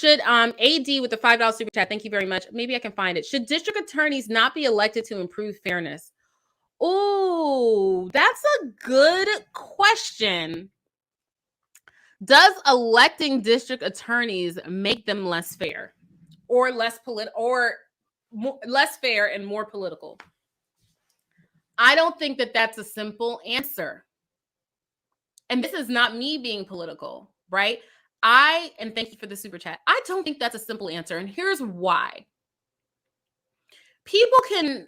Should AD with the $5 super chat, thank you very much. Maybe I can find it. Should district attorneys not be elected to improve fairness? Oh, that's a good question. Does electing district attorneys make them less fair or less less fair and more political? I don't think that that's a simple answer. And this is not me being political, right? And thank you for the super chat. I don't think that's a simple answer. And here's why. People can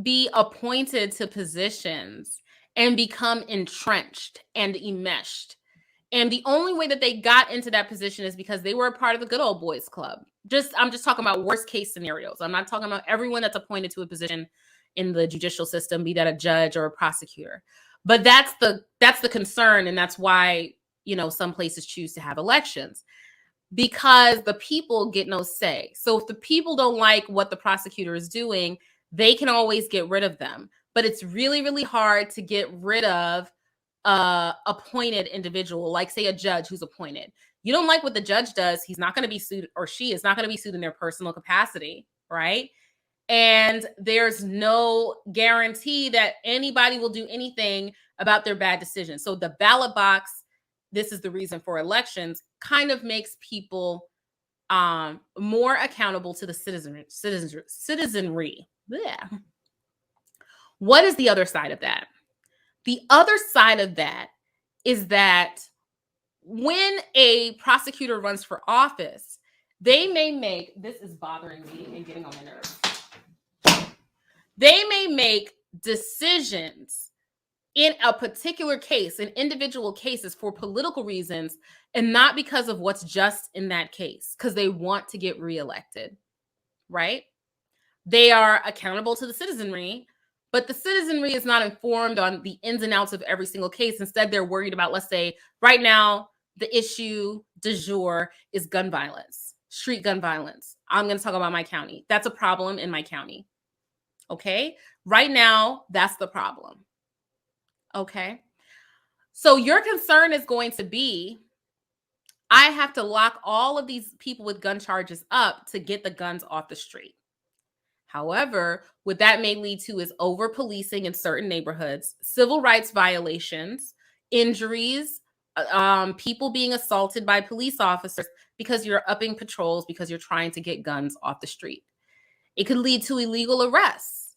be appointed to positions and become entrenched and enmeshed. And the only way that they got into that position is because they were a part of the good old boys club. I'm just talking about worst case scenarios. I'm not talking about everyone that's appointed to a position in the judicial system, be that a judge or a prosecutor. But that's the concern, and that's why, some places choose to have elections, because the people get no say. So if the people don't like what the prosecutor is doing, they can always get rid of them. But it's really, really hard to get rid of appointed individual, like say a judge who's appointed. You don't like what the judge does, he's not going to be sued, or she is not going to be sued in their personal capacity, right? And there's no guarantee that anybody will do anything about their bad decisions. So the ballot box, this is the reason for elections, kind of makes people more accountable to the citizenry. Yeah. What is the other side of that? The other side of that is that when a prosecutor runs for office, they may make, this is bothering me and getting on my nerves. They may make decisions in a particular case, in individual cases, for political reasons, and not because of what's just in that case, because they want to get reelected, right? They are accountable to the citizenry, but the citizenry is not informed on the ins and outs of every single case. Instead, they're worried about, let's say, right now, the issue du jour is gun violence, street gun violence. I'm going to talk about my county. That's a problem in my county. Okay? Right now, that's the problem. Okay? So your concern is going to be, I have to lock all of these people with gun charges up to get the guns off the street. However, what that may lead to is over-policing in certain neighborhoods, civil rights violations, injuries, people being assaulted by police officers because you're upping patrols because you're trying to get guns off the street. It could lead to illegal arrests.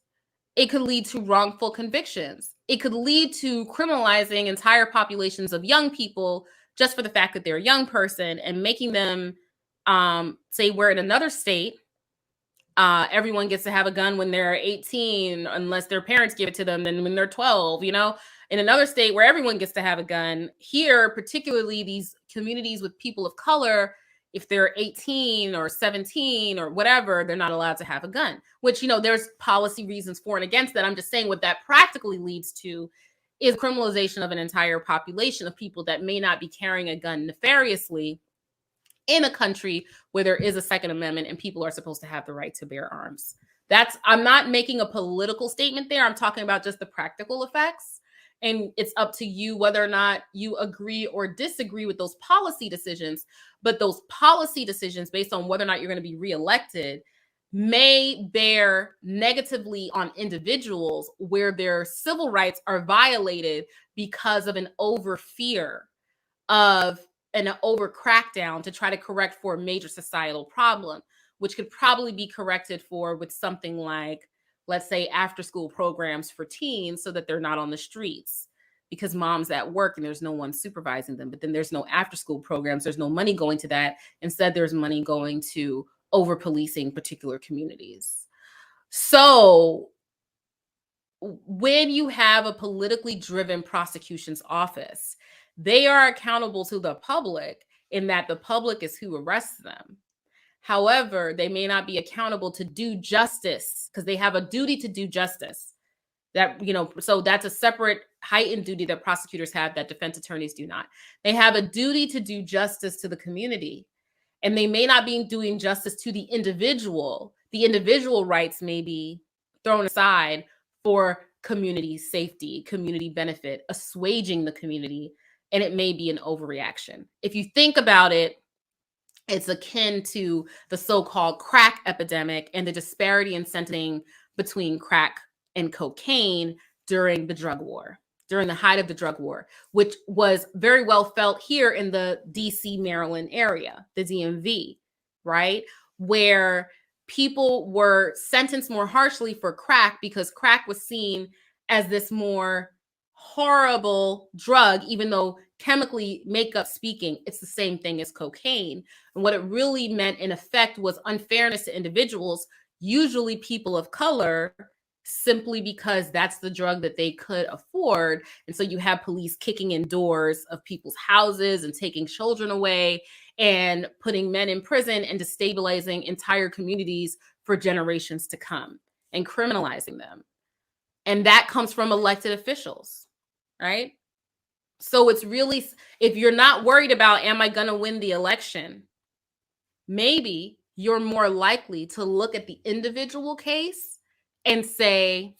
It could lead to wrongful convictions. It could lead to criminalizing entire populations of young people just for the fact that they're a young person and making them, say we're in another state, everyone gets to have a gun when they're 18, unless their parents give it to them, then when they're 12, in another state where everyone gets to have a gun. Here, particularly these communities with people of color, if they're 18 or 17 or whatever, they're not allowed to have a gun, which, there's policy reasons for and against that. I'm just saying what that practically leads to is criminalization of an entire population of people that may not be carrying a gun nefariously in a country where there is a Second Amendment and people are supposed to have the right to bear arms. I'm not making a political statement there. I'm talking about just the practical effects. And it's up to you whether or not you agree or disagree with those policy decisions. But those policy decisions, based on whether or not you're going to be reelected, may bear negatively on individuals where their civil rights are violated because of an over fear of an over crackdown to try to correct for a major societal problem, which could probably be corrected for with something like, let's say, after school programs for teens so that they're not on the streets because mom's at work and there's no one supervising them. But then there's no after school programs. There's no money going to that. Instead, there's money going to over policing particular communities. So when you have a politically driven prosecution's office, they are accountable to the public in that the public is who arrests them. However, they may not be accountable to do justice because they have a duty to do justice. So that's a separate heightened duty that prosecutors have that defense attorneys do not. They have a duty to do justice to the community, and they may not be doing justice to the individual. The individual rights may be thrown aside for community safety, community benefit, assuaging the community, and it may be an overreaction. If you think about it, It's akin to the so-called crack epidemic and the disparity in sentencing between crack and cocaine during the drug war, during the height of the drug war, which was very well felt here in the DC, Maryland area, the DMV, right? Where people were sentenced more harshly for crack because crack was seen as this more horrible drug, even though chemically, makeup speaking, it's the same thing as cocaine. And what it really meant in effect was unfairness to individuals, usually people of color, simply because that's the drug that they could afford. And so you have police kicking in doors of people's houses and taking children away and putting men in prison and destabilizing entire communities for generations to come and criminalizing them. And that comes from elected officials, right? So it's really, if you're not worried about, am I going to win the election? Maybe you're more likely to look at the individual case and say,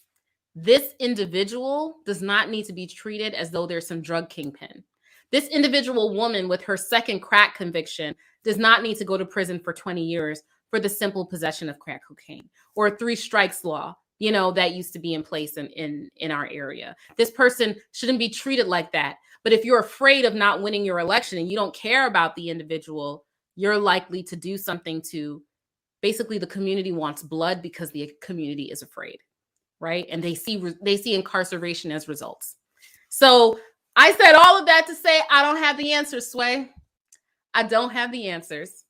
this individual does not need to be treated as though there's some drug kingpin. This individual woman with her second crack conviction does not need to go to prison for 20 years for the simple possession of crack cocaine, or a 3 strikes law, you know, that used to be in place in our area. This person shouldn't be treated like that. But if you're afraid of not winning your election and you don't care about the individual, you're likely to do something to, basically the community wants blood because the community is afraid, right? And they see incarceration as results. So I said all of that to say I don't have the answers, Sway. I don't have the answers.